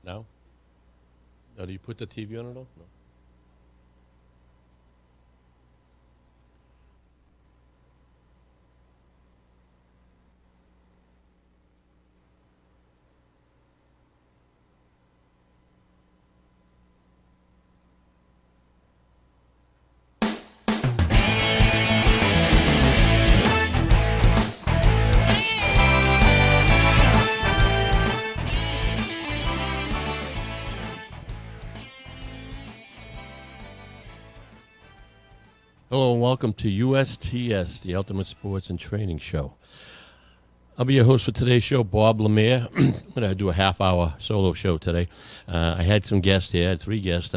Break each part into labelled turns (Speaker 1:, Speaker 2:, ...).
Speaker 1: No? No, do you put the TV on at all? No. Hello and welcome to USTS, the Ultimate Sports and Training Show. I'll be your host for today's show, Bob Lemire. I'm going to do a half-hour solo show today. I had some guests here. I had three guests.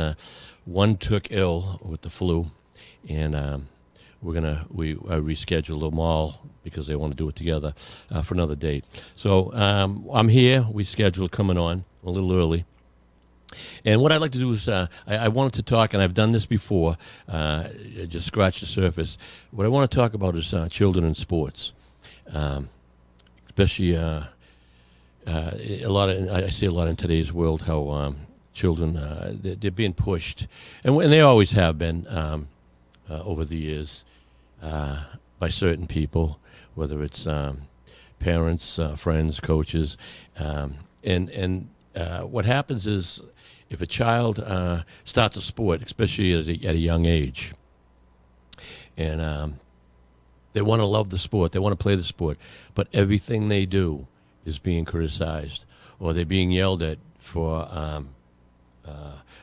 Speaker 1: One took ill with the flu, and we rescheduled them all because they want to do it together for another date. So I'm here. We scheduled coming on a little early. And what I'd like to do is I wanted to talk, and I've done this before, just scratch the surface. What I want to talk about is children in sports. Especially I see a lot in today's world how children they're being pushed, and they always have been over the years by certain people, whether it's parents, friends, coaches, and what happens is if a child starts a sport, especially at a young age, and they want to love the sport. They want to play the sport. But everything they do is being criticized, or they're being yelled at for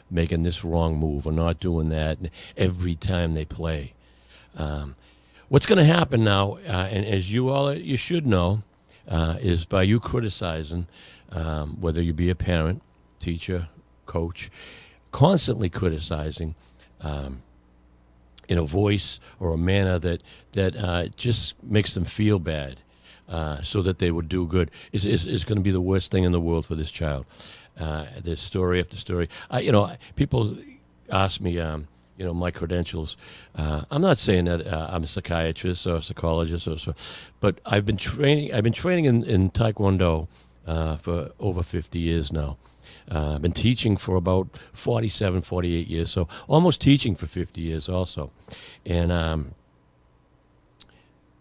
Speaker 1: making this wrong move or not doing that every time they play. What's going to happen now, and as you should know, is by you criticizing, whether you be a parent, teacher, coach, constantly criticizing, in a voice or a manner that just makes them feel bad, so that they would do good, is going to be the worst thing in the world for this child. There's story after story. People ask me, my credentials. I'm not saying that I'm a psychiatrist or a psychologist, but I've been training in Taekwondo for over 50 years now. I've been teaching for about 47, 48 years, so almost teaching for 50 years also. And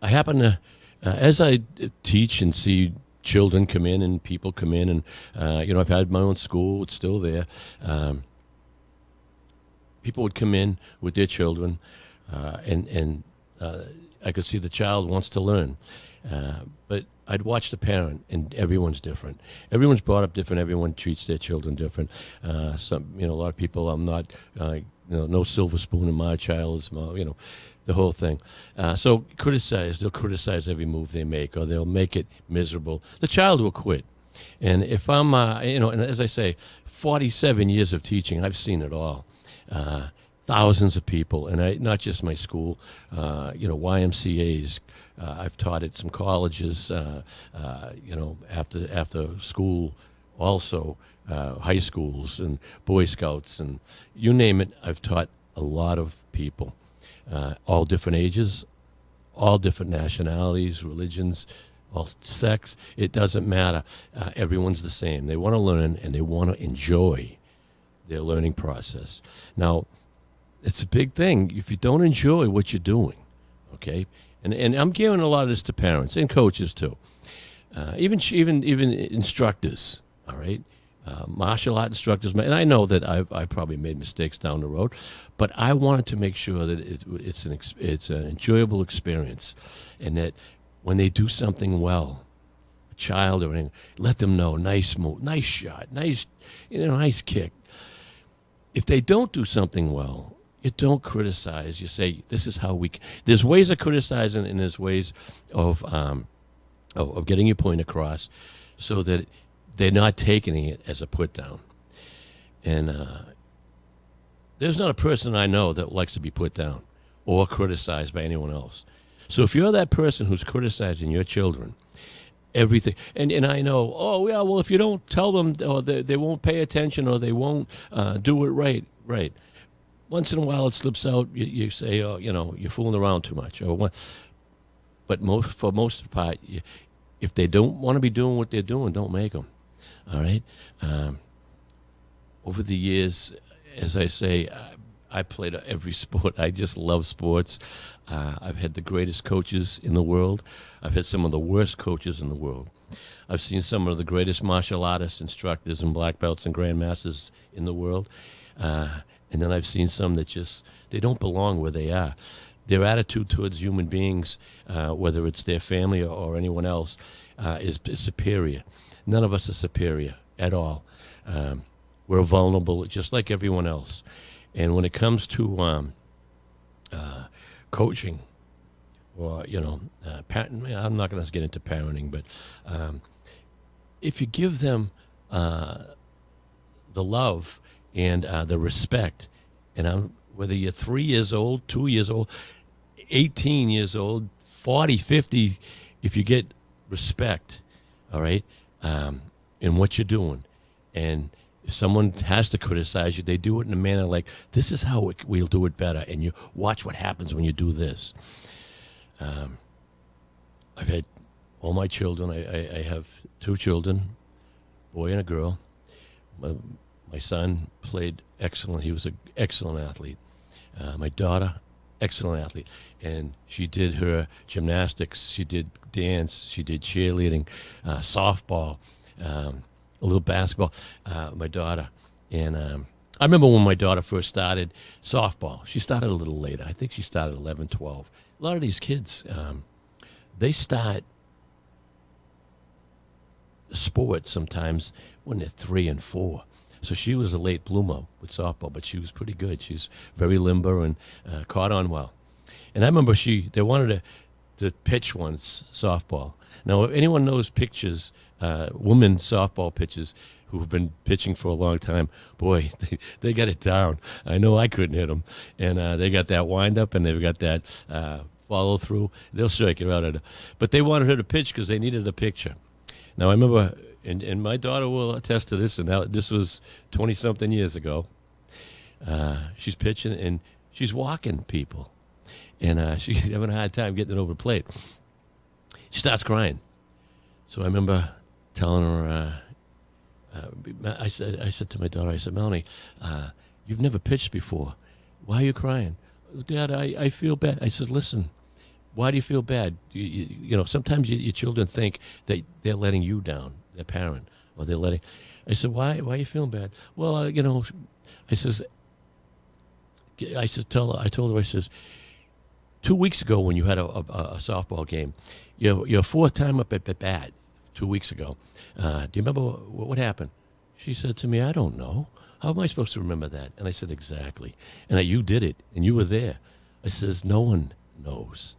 Speaker 1: I happen to, as I teach and see children come in and people come in, and, I've had my own school, it's still there. People would come in with their children, and I could see the child wants to learn. But I'd watch the parent, and everyone's different. Everyone's brought up different. Everyone treats their children different. A lot of people, I'm not, no silver spoon in my child's mouth, the whole thing. So they'll criticize every move they make, or they'll make it miserable. The child will quit. And if I'm, and as I say, 47 years of teaching, I've seen it all. Thousands of people, and not just my school, YMCA's. I've taught at some colleges, after school, also high schools and Boy Scouts, and you name it. I've taught a lot of people, all different ages, all different nationalities, religions, all sex. It doesn't matter. Everyone's the same. They want to learn, and they want to enjoy their learning process. Now, it's a big thing if you don't enjoy what you're doing, okay? And I'm giving a lot of this to parents and coaches too, even instructors. All right, martial art instructors. And I know that I probably made mistakes down the road, but I wanted to make sure that it's an enjoyable experience, and that when they do something well, a child or anything, let them know, nice move, nice shot, nice kick. If they don't do something well, you don't criticize. You say, this is how we can. There's ways of criticizing, and there's ways of getting your point across, so that they're not taking it as a put down. And there's not a person I know that likes to be put down or criticized by anyone else. So if you're that person who's criticizing your children, everything, and I know, oh yeah, well, if you don't tell them, or they won't pay attention, or they won't do it right. Once in a while it slips out. You say, oh, you're fooling around too much. But for most of the part, if they don't want to be doing what they're doing, don't make them. All right. over the years, as I say, I played every sport. I just love sports. I've had the greatest coaches in the world. I've had some of the worst coaches in the world. I've seen some of the greatest martial artists, instructors, and black belts and grandmasters in the world. And then I've seen some that just, they don't belong where they are. Their attitude towards human beings, whether it's their family or anyone else, is superior. None of us are superior at all. We're vulnerable just like everyone else. And when it comes to coaching, or, I'm not going to get into parenting, but if you give them the love and the respect, and whether you're 3 years old, 2 years old, 18 years old, 40, 50, if you get respect, all right, in what you're doing, and if someone has to criticize you, they do it in a manner like, this is how we'll do it better, and you watch what happens when you do this. I've had all my children. I have 2 children, boy and a girl. My son played excellent. He was an excellent athlete. My daughter, excellent athlete. And she did her gymnastics. She did dance. She did cheerleading, softball, a little basketball, my daughter. And I remember when my daughter first started softball. She started a little later. I think she started 11, 12. A lot of these kids, they start sports sometimes when they're 3 and 4. So she was a late bloomer with softball, but she was pretty good. She's very limber and caught on well. And I remember they wanted to pitch once softball. Now, if anyone knows pitchers, women softball pitchers who've been pitching for a long time, boy, they got it down. I know I couldn't hit them. And they got that wind up and they've got that follow through. They'll strike you out. But they wanted her to pitch because they needed a picture. Now, I remember, and my daughter will attest to this, and now this was 20-something years ago. She's pitching, and she's walking people. And she's having a hard time getting it over the plate. She starts crying. So I remember telling her, I said to my daughter, I said, Melanie, you've never pitched before. Why are you crying? Dad, I feel bad. I said, listen, why do you feel bad? Sometimes your children think that they're letting you down, their parent, or they're letting. I said, why are you feeling bad? Well, I told her, I says, 2 weeks ago when you had a softball game, your 4th time up at bat 2 weeks ago. Do you remember what happened? She said to me, I don't know. How am I supposed to remember that? And I said, exactly. And you did it, and you were there. I says, no one knows.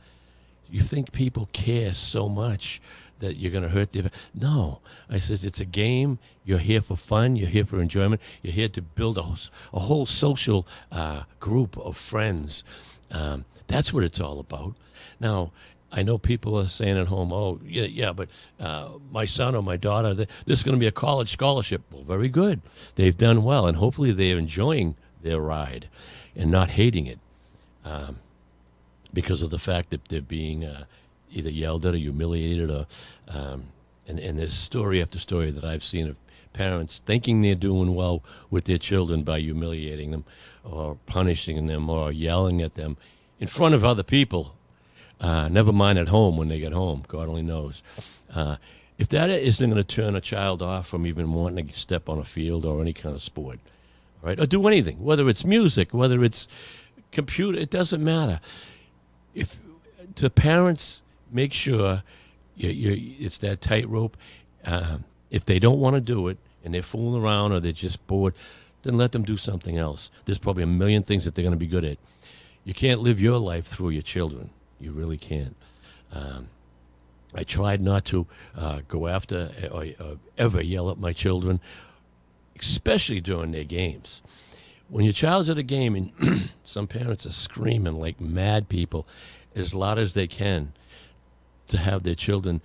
Speaker 1: You think people care so much that you're going to hurt them? No. I says, it's a game. You're here for fun. You're here for enjoyment. You're here to build a whole social group of friends. That's what it's all about. Now, I know people are saying at home, oh, yeah, but my son or my daughter, this is going to be a college scholarship. Well, very good. They've done well, and hopefully they're enjoying their ride and not hating it because of the fact that they're being either yelled at or humiliated. And there's story after story that I've seen of parents thinking they're doing well with their children by humiliating them or punishing them or yelling at them in front of other people. Never mind at home when they get home. God only knows. If that isn't going to turn a child off from even wanting to step on a field or any kind of sport, all right, or do anything, whether it's music, whether it's computer, it doesn't matter. If to parents, make sure it's that tightrope. If they don't want to do it and they're fooling around or they're just bored, then let them do something else. There's probably a million things that they're going to be good at. You can't live your life through your children. You really can't. I tried not to go after or ever yell at my children, especially during their games. When your child's at a game and some parents are screaming like mad people as loud as they can to have their children,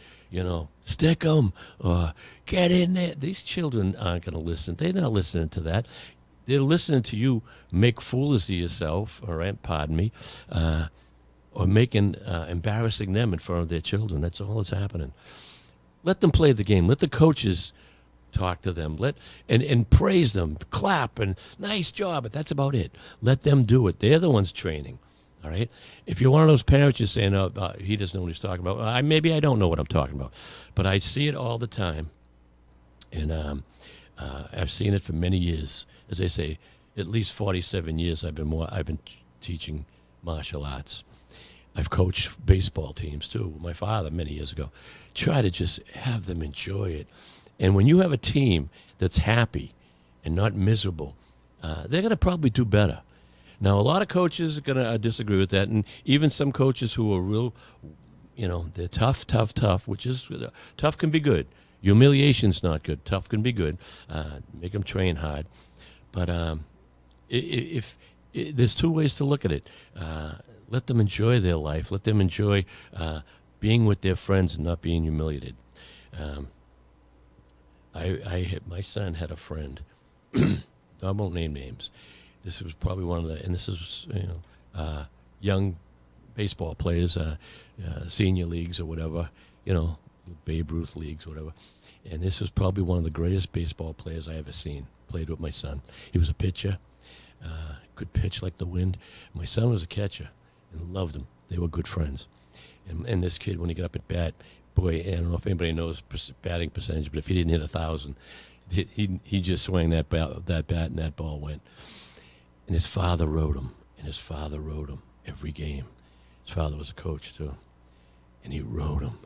Speaker 1: stick them or get in there. These children aren't going to listen. They're not listening to that. They're listening to you make fools of yourself, all right, pardon me, or embarrassing them in front of their children. That's all that's happening. Let them play the game. Let the coaches talk to them, and praise them, clap, and nice job. But that's about it. Let them do it. They're the ones training. All right. If you're one of those parents, you're saying, "Oh, he doesn't know what he's talking about." Maybe I don't know what I'm talking about, but I see it all the time, and I've seen it for many years. As they say, at least 47 years I've been teaching martial arts. I've coached baseball teams too. My father many years ago. Try to just have them enjoy it. And when you have a team that's happy and not miserable, they're going to probably do better. Now, a lot of coaches are going to disagree with that, and even some coaches who are real, they're tough, which is tough can be good. Humiliation's not good. Tough can be good. Make them train hard. But if there's two ways to look at it. Let them enjoy their life. Let them enjoy being with their friends and not being humiliated. My son had a friend. I won't name names. This was probably one of the, and this is young baseball players, senior leagues or whatever, Babe Ruth leagues, whatever. And this was probably one of the greatest baseball players I ever seen. Played with my son. He was a pitcher, could pitch like the wind. My son was a catcher and loved him. They were good friends. And this kid, when he got up at bat, boy, I don't know if anybody knows batting percentage, but if he didn't hit 1,000, he just swung that bat and that ball went. And his father rode him, every game. His father was a coach, too. And he rode him,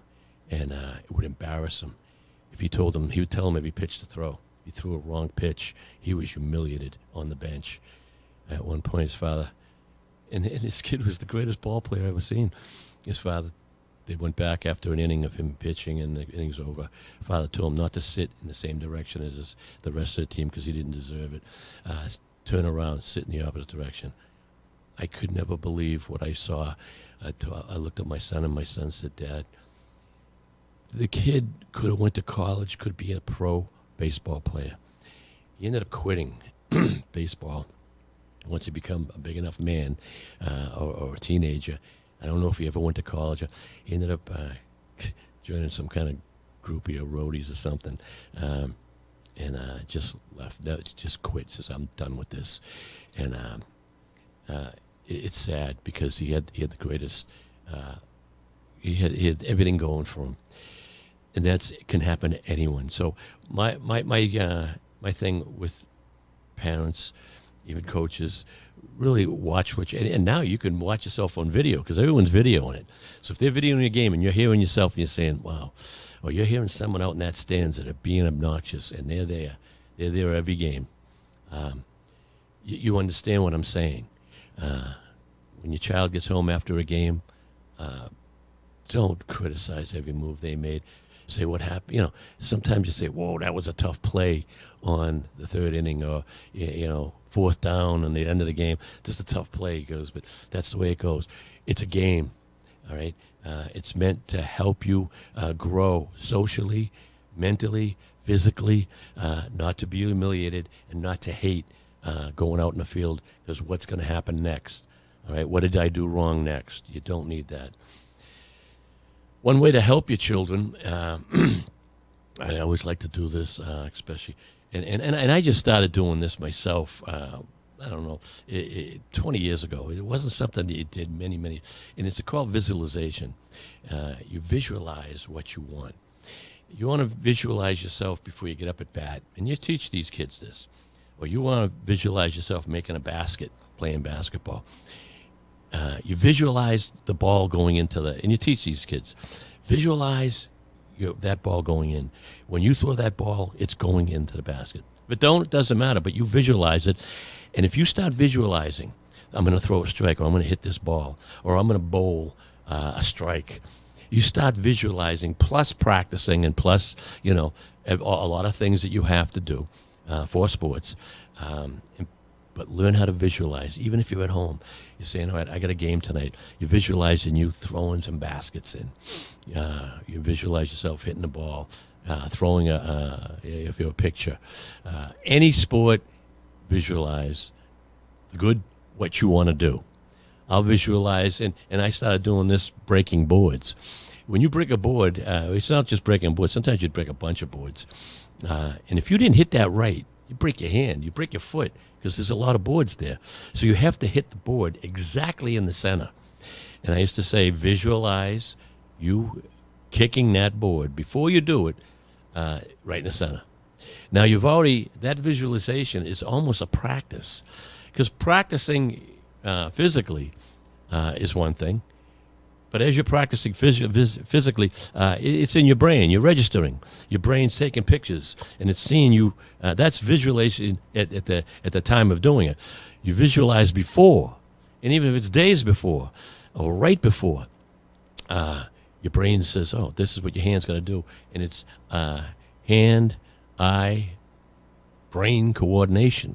Speaker 1: and it would embarrass him. If he told him, he would tell him every pitch to throw. If he threw a wrong pitch, he was humiliated on the bench. At one point, his father, and this kid was the greatest ball player I've ever seen. His father, they went back after an inning of him pitching, and the inning's over. Father told him not to sit in the same direction as the rest of the team because he didn't deserve it. Turn around, sit in the opposite direction. I could never believe what I saw. I looked at my son, and my son said, "Dad, the kid could have went to college, could be a pro baseball player. He ended up quitting baseball once he became a big enough man or a teenager. I don't know if he ever went to college. He ended up joining some kind of groupie or roadies or something, and just left. No, just quit. Says, I'm done with this. And it's sad because he had the greatest. He had everything going for him, and it can happen to anyone. So my thing with parents, even coaches, really watch what you, and now you can watch yourself on video because everyone's videoing it. So if they're videoing your game and you're hearing yourself and you're saying, wow, or you're hearing someone out in that stands that are being obnoxious and they're there every game, you understand what I'm saying. When your child gets home after a game, don't criticize every move they made. Say what happened. Sometimes you say, whoa, that was a tough play on the third inning, or, fourth down on the end of the game. Just a tough play. He goes, but that's the way it goes. It's a game, all right? It's meant to help you grow socially, mentally, physically, not to be humiliated and not to hate going out in the field because what's going to happen next, all right? What did I do wrong next? You don't need that. One way to help your children, I always like to do this, especially, and I just started doing this myself, I don't know, 20 years ago. It wasn't something that you did many, and it's called visualization. You visualize what you want. You want to visualize yourself before you get up at bat, and you teach these kids this. Or you want to visualize yourself making a basket, playing basketball. You visualize the ball going into and you teach these kids, visualize that ball going in. When you throw that ball, it's going into the basket. If it doesn't matter, but you visualize it. And if you start visualizing, I'm going to throw a strike, or I'm going to hit this ball, or I'm going to bowl a strike, you start visualizing, plus practicing, and plus, a lot of things that you have to do for sports. But learn how to visualize. Even if you're at home, you're saying, all right, I got a game tonight. You visualize and you throwing some baskets in. You visualize yourself hitting the ball, throwing if you're a pitcher. Any sport, visualize what you want to do. I'll visualize, and I started doing this breaking boards. when you break a board, it's not just breaking a board. Sometimes you'd break a bunch of boards. And if you didn't hit that right, you break your hand, you break your foot, because there's a lot of boards there. So you have to hit the board exactly in the center. And I used to say, visualize you kicking that board before you do it, right in the center. Now that visualization is almost a practice, because practicing physically is one thing. But as you're practicing physically, it's in your brain. You're registering. Your brain's taking pictures, and it's seeing you. That's visualization at the time of doing it. You visualize before, and even if it's days before or right before, your brain says, "Oh, this is what your hand's going to do," and it's hand, eye, brain coordination.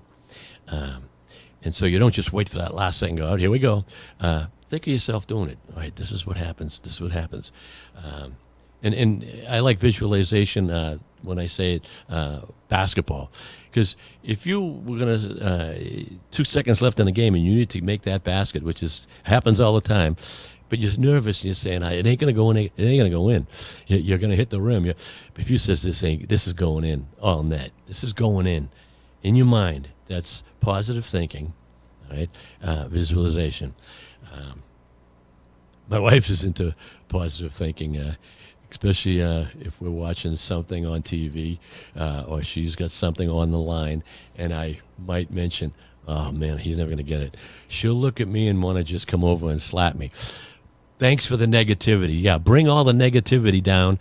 Speaker 1: And so you don't just wait for that last second. Go out. Here we go. Think of yourself doing it. All right, this is what happens. This is what happens. And I like visualization when I say basketball, because if you were going to 2 seconds left in the game and you need to make that basket, which happens all the time, but you're nervous and you're saying, it ain't going to go in. It ain't going to go in. You're going to hit the rim. But if you says this is going in, all net. This is going in your mind. That's positive thinking, all right? Visualization. My wife is into positive thinking, especially if we're watching something on TV or she's got something on the line, and I might mention, oh, man, he's never going to get it. She'll look at me and want to just come over and slap me. Thanks for the negativity. Yeah, bring all the negativity down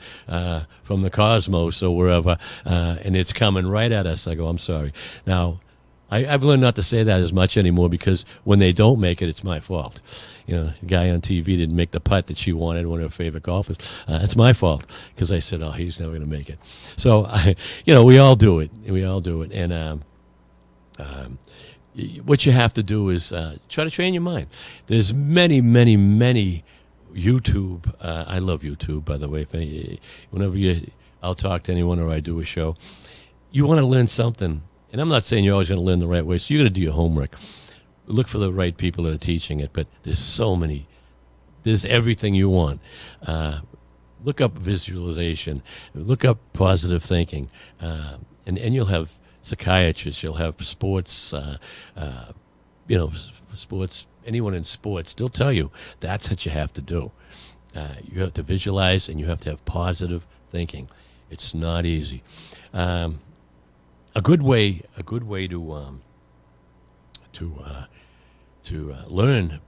Speaker 1: from the cosmos or wherever, and it's coming right at us. I go, I'm sorry. Now, I've learned not to say that as much anymore, because when they don't make it, it's my fault. The guy on TV didn't make the putt that she wanted, one of her favorite golfers. It's my fault, because I said, oh, he's never going to make it. So, we all do it. We all do it. And what you have to do is try to train your mind. There's many, many, many YouTube. I love YouTube, by the way. Whenever I'll talk to anyone or I do a show, you want to learn something. And I'm not saying you're always going to learn the right way, so you're going to do your homework. Look for the right people that are teaching it, but there's so many. There's everything you want. Look up visualization. Look up positive thinking. And you'll have psychiatrists. You'll have sports, sports. Anyone in sports, they'll tell you that's what you have to do. You have to visualize, and you have to have positive thinking. It's not easy. A good way to learn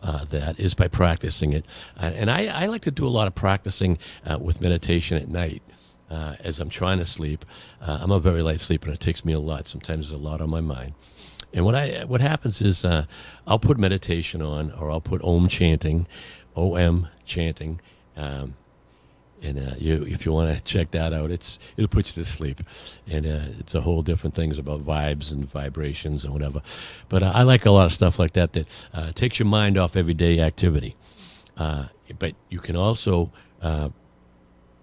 Speaker 1: that is by practicing it. And I like to do a lot of practicing with meditation at night as I'm trying to sleep. I'm a very light sleeper, and it takes me a lot. Sometimes there's a lot on my mind. And what happens is I'll put meditation on, or I'll put Om chanting, O-M chanting. If you want to check that out, it'll put you to sleep, and it's a whole different things about vibes and vibrations and whatever. But I like a lot of stuff like that takes your mind off everyday activity. But you can also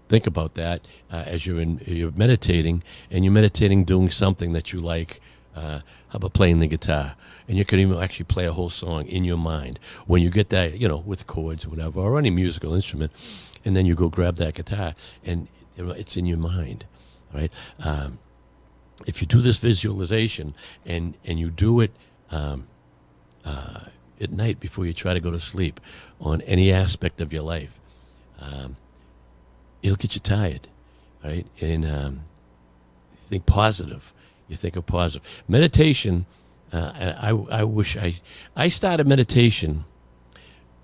Speaker 1: think about that as you're meditating, and you're meditating doing something that you like. How about playing the guitar? And you can even actually play a whole song in your mind when you get that, with chords or whatever, or any musical instrument. And then you go grab that guitar, and it's in your mind, right? If you do this visualization and you do it at night before you try to go to sleep on any aspect of your life, it'll get you tired, right? And think positive. You think of positive. Meditation, I wish I started meditation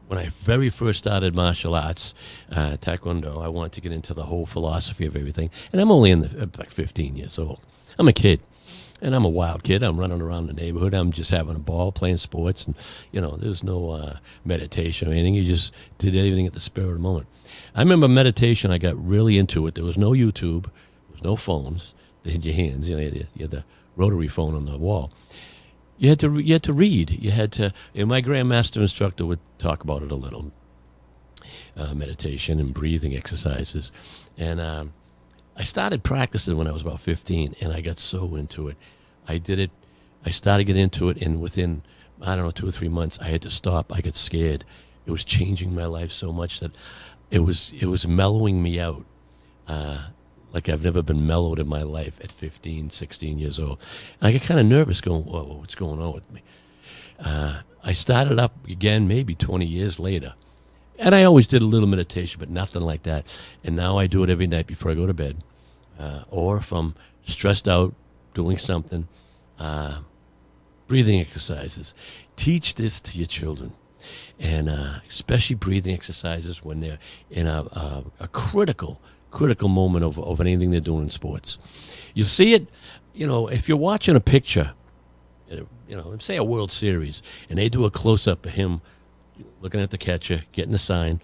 Speaker 1: when I very first started martial arts, Taekwondo. I wanted to get into the whole philosophy of everything. And I'm only like 15 years old. I'm a kid. And I'm a wild kid. I'm running around the neighborhood. I'm just having a ball, playing sports. And, there's no meditation or anything. You just did everything at the spur of the moment. I remember meditation, I got really into it. There was no YouTube. There was no phones. They had your hands. You had the rotary phone on the wall. You had to read. You had to. And my grandmaster instructor would talk about it a little. Meditation and breathing exercises, and I started practicing when I was about 15, and I got so into it. I did it. I started getting into it, and within 2 or 3 months, I had to stop. I got scared. It was changing my life so much that it was mellowing me out, like I've never been mellowed in my life at 15, 16 years old. And I get kind of nervous going, whoa, what's going on with me? I started up again maybe 20 years later. And I always did a little meditation, but nothing like that. And now I do it every night before I go to bed. Or if I'm stressed out doing something, breathing exercises. Teach this to your children. And especially breathing exercises when they're in a critical moment of anything they're doing in sports. You see it, if you're watching a picture, say a World Series, and they do a close-up of him looking at the catcher, getting a sign,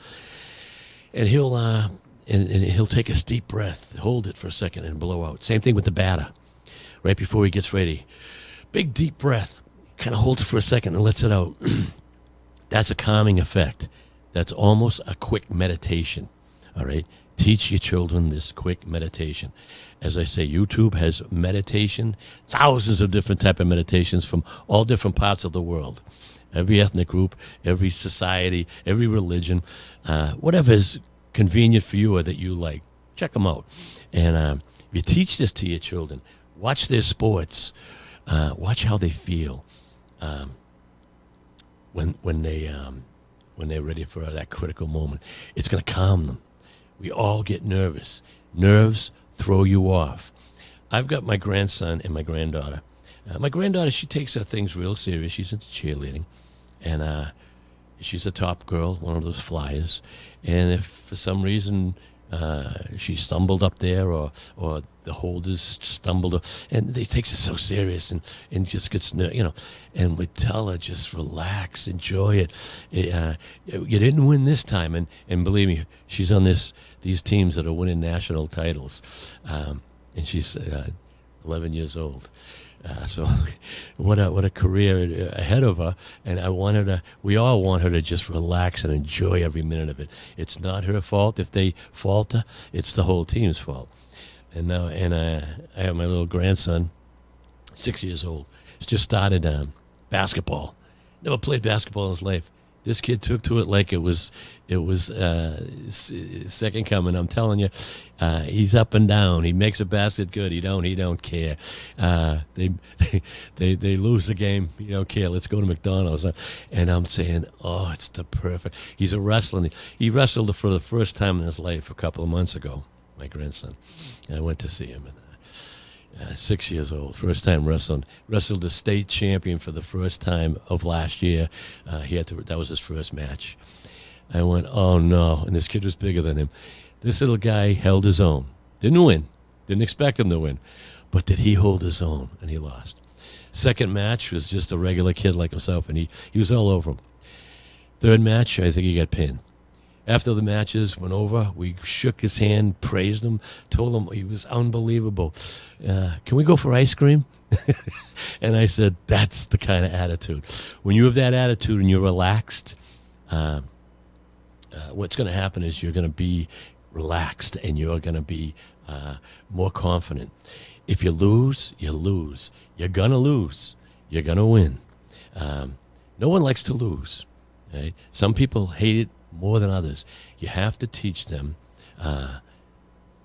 Speaker 1: and he'll take a deep breath, hold it for a second, and blow out. Same thing with the batter. Right before he gets ready, big deep breath, kind of holds it for a second and lets it out. That's a calming effect. That's almost a quick meditation. All right, teach your children this quick meditation. As I say, YouTube has meditation, thousands of different type of meditations from all different parts of the world. Every ethnic group, every society, every religion, whatever is convenient for you or that you like, check them out. And if you teach this to your children, watch their sports, watch how they feel when they're ready for that critical moment. It's going to calm them. We all get nervous. Nerves throw you off. I've got my grandson and my granddaughter. My granddaughter, she takes her things real serious. She's into cheerleading, and she's a top girl, one of those flyers. And if for some reason she stumbled up there, or the holders stumbled, and they takes it so serious, and just gets and we tell her, just relax, enjoy it. You didn't win this time, and believe me, she's on these teams that are winning national titles, and she's 11 years old. So what a career ahead of her, and we all want her to just relax and enjoy every minute of it. It's not her fault if they falter, it's the whole team's fault. And I have my little grandson, 6 years old. He's just started basketball. Never played basketball in his life. This kid took to it like it was second coming. I'm telling you, he's up and down. He makes a basket good. He don't care. They lose the game. He don't care. Let's go to McDonald's. And I'm saying, oh, it's the perfect. He's a wrestling. He wrestled for the first time in his life a couple of months ago. My grandson. And I went to see him. 6 years old, first time wrestling. Wrestled the state champion for the first time of last year. That was his first match. I went, oh no, and this kid was bigger than him. This little guy held his own. Didn't win. Didn't expect him to win. But did he hold his own? And he lost. Second match was just a regular kid like himself, and he was all over him. Third match, I think he got pinned. After the matches went over, we shook his hand, praised him, told him he was unbelievable. Can we go for ice cream? And I said, that's the kind of attitude. When you have that attitude and you're relaxed, what's going to happen is you're going to be relaxed and you're going to be more confident. If you lose, you lose. You're going to lose. You're going to win. No one likes to lose. Right? Some people hate it more than others. You have to teach them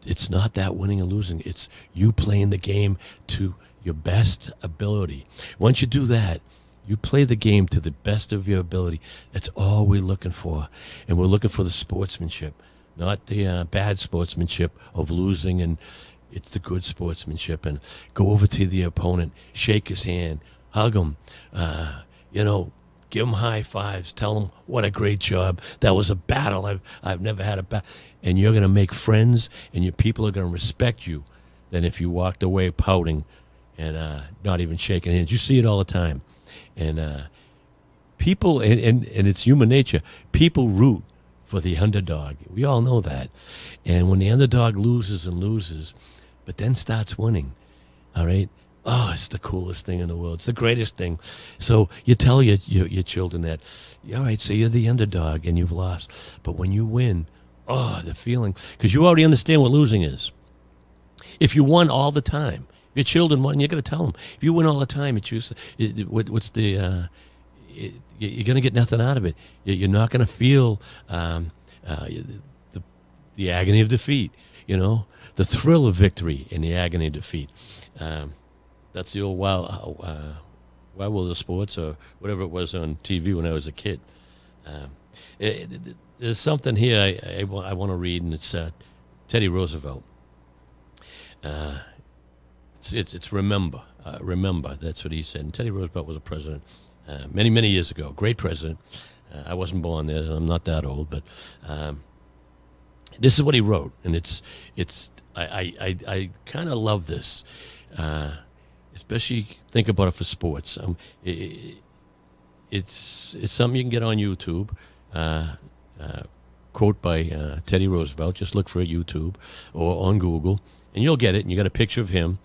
Speaker 1: it's not that winning and losing. It's you playing the game to your best ability. Once you do that, you play the game to the best of your ability. That's all we're looking for. And we're looking for the sportsmanship, not the bad sportsmanship of losing. And it's the good sportsmanship. And go over to the opponent, shake his hand, hug him, give them high fives. Tell them what a great job. That was a battle. I've never had a battle. And you're going to make friends, and your people are going to respect you than if you walked away pouting and not even shaking hands. You see it all the time. And people, and it's human nature, people root for the underdog. We all know that. And when the underdog loses and loses, but then starts winning, all right? Oh, it's the coolest thing in the world. It's the greatest thing. So you tell your children that, all right, so you're the underdog and you've lost. But when you win, oh, the feeling, because you already understand what losing is. If you won all the time, your children won, you're going to tell them. If you win all the time, you're going to get nothing out of it. You're not going to feel the the agony of defeat, the thrill of victory in the agony of defeat. That's the old Wild World of Sports, or whatever it was on TV when I was a kid. There's something here I want to read, and it's Teddy Roosevelt. It's remember. Remember, that's what he said. And Teddy Roosevelt was a president many, many years ago. Great president. I wasn't born there. I'm not that old, but this is what he wrote, and I kind of love this, especially think about it for sports. It's something you can get on YouTube. Quote by Teddy Roosevelt. Just look for it YouTube or on Google, and you'll get it. And you got a picture of him,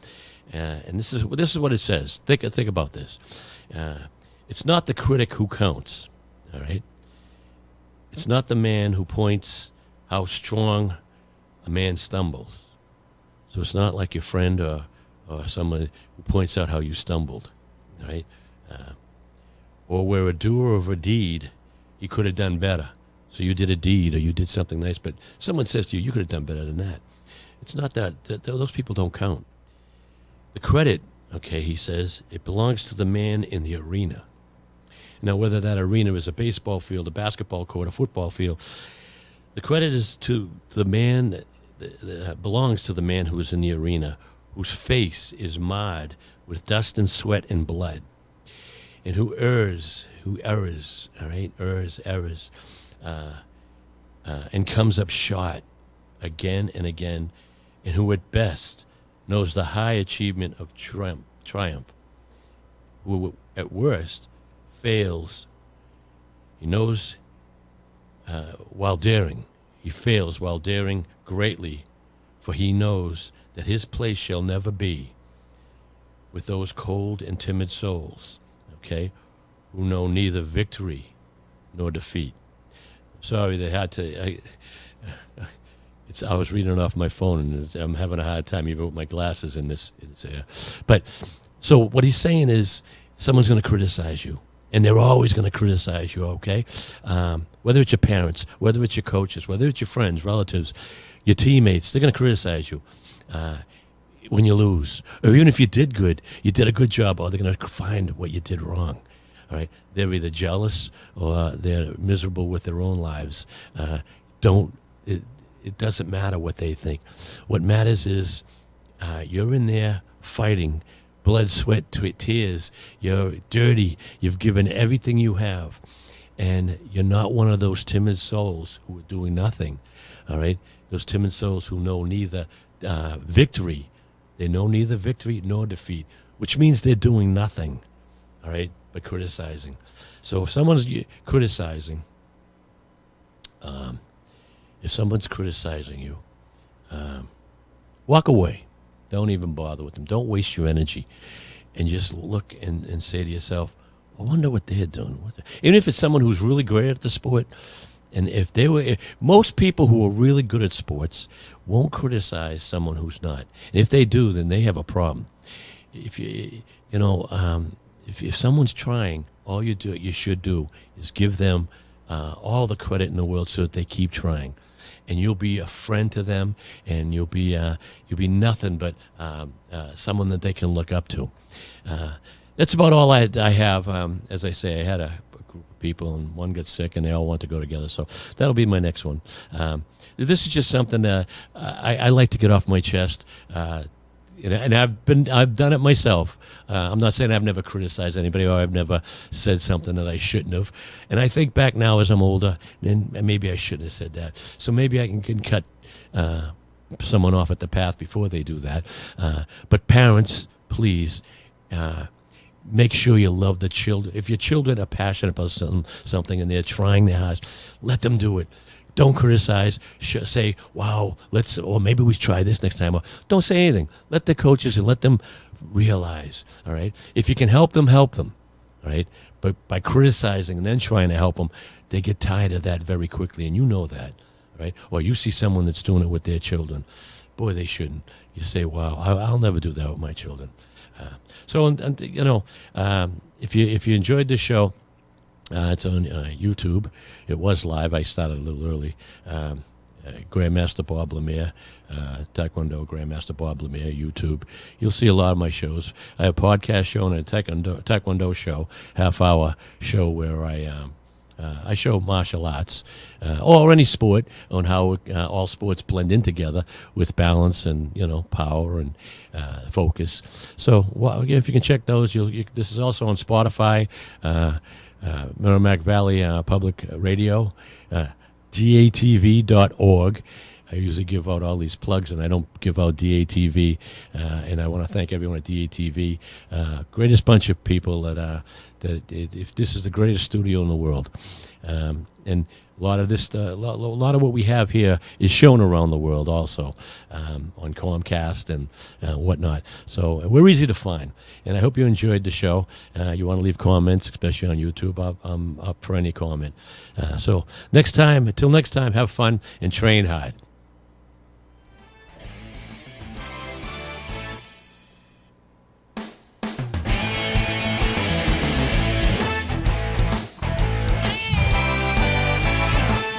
Speaker 1: and this is what it says. Think about this. It's not the critic who counts. All right. It's not the man who points how strong a man stumbles. So it's not like your friend or someone who points out how you stumbled. All right. Or where a doer of a deed, he could have done better. So you did a deed or you did something nice, but someone says to you, you could have done better than that. It's not that. Those people don't count. The credit, okay, he says, it belongs to the man in the arena. Now, whether that arena is a baseball field, a basketball court, a football field, the credit is to the man, belongs to the man who is in the arena, whose face is marred with dust and sweat and blood, and who errs, all right, errs, and comes up short again and again, and who at best knows the high achievement of triumph, who at worst fails. He knows while daring. He fails while daring greatly, for he knows that his place shall never be with those cold and timid souls, okay, who know neither victory nor defeat. Sorry, they had to. I was reading it off my phone, and I'm having a hard time even with my glasses in this. But so what he's saying is, someone's going to criticize you, and they're always going to criticize you. Okay, whether it's your parents, whether it's your coaches, whether it's your friends, relatives, your teammates, they're going to criticize you when you lose, or even if you did good, you did a good job, or they're going to find what you did wrong. All right, they're either jealous or they're miserable with their own lives. It doesn't matter what they think. What matters is you're in there fighting, blood, sweat, tears. You're dirty. You've given everything you have, and you're not one of those timid souls who are doing nothing. All right, those timid souls who know neither victory. They know neither victory nor defeat, which means they're doing nothing. All right, but criticizing. So if someone's criticizing, you, walk away. Don't even bother with them. Don't waste your energy, and just look and say to yourself, I wonder what they're doing. Even if it's someone who's really great at the sport, and if most people who are really good at sports won't criticize someone who's not. And if they do, then they have a problem. If if someone's trying, all you should do is give them all the credit in the world so that they keep trying, and you'll be a friend to them, and you'll be nothing but someone that they can look up to. That's about all I have. As I say, I had a group of people, and one got sick, and they all want to go together. So that'll be my next one. This is just something that I like to get off my chest. And I've done it myself. I'm not saying I've never criticized anybody or I've never said something that I shouldn't have. And I think back now as I'm older, and maybe I shouldn't have said that. So maybe I can cut someone off at the path before they do that. But parents, please, make sure you love the children. If your children are passionate about something and they're trying their hardest, let them do it. Don't criticize. Say, wow, or maybe we try this next time. Or don't say anything. Let the coaches and let them realize, all right? If you can help them, all right? But by criticizing and then trying to help them, they get tired of that very quickly, and you know that, right? Or you see someone that's doing it with their children. Boy, they shouldn't. You say, wow, I'll never do that with my children. If you enjoyed this show, it's on YouTube. It was live. I started a little early. Grandmaster Bob Lemire, Taekwondo Grandmaster Bob Lemire, YouTube. You'll see a lot of my shows. I have a podcast show and a Taekwondo show, half-hour show where I show martial arts or any sport on how all sports blend in together with balance and power and focus. So if you can check those, this is also on Spotify, Merrimack Valley Public Radio, datv.org. I usually give out all these plugs, and I don't give out DATV. And I want to thank everyone at DATV. Greatest bunch of people if this is the greatest studio in the world. And a lot of this, a lot of what we have here is shown around the world also on Comcast and whatnot. So we're easy to find. And I hope you enjoyed the show. You want to leave comments, especially on YouTube. I'm up for any comment. So until next time, have fun and train hard.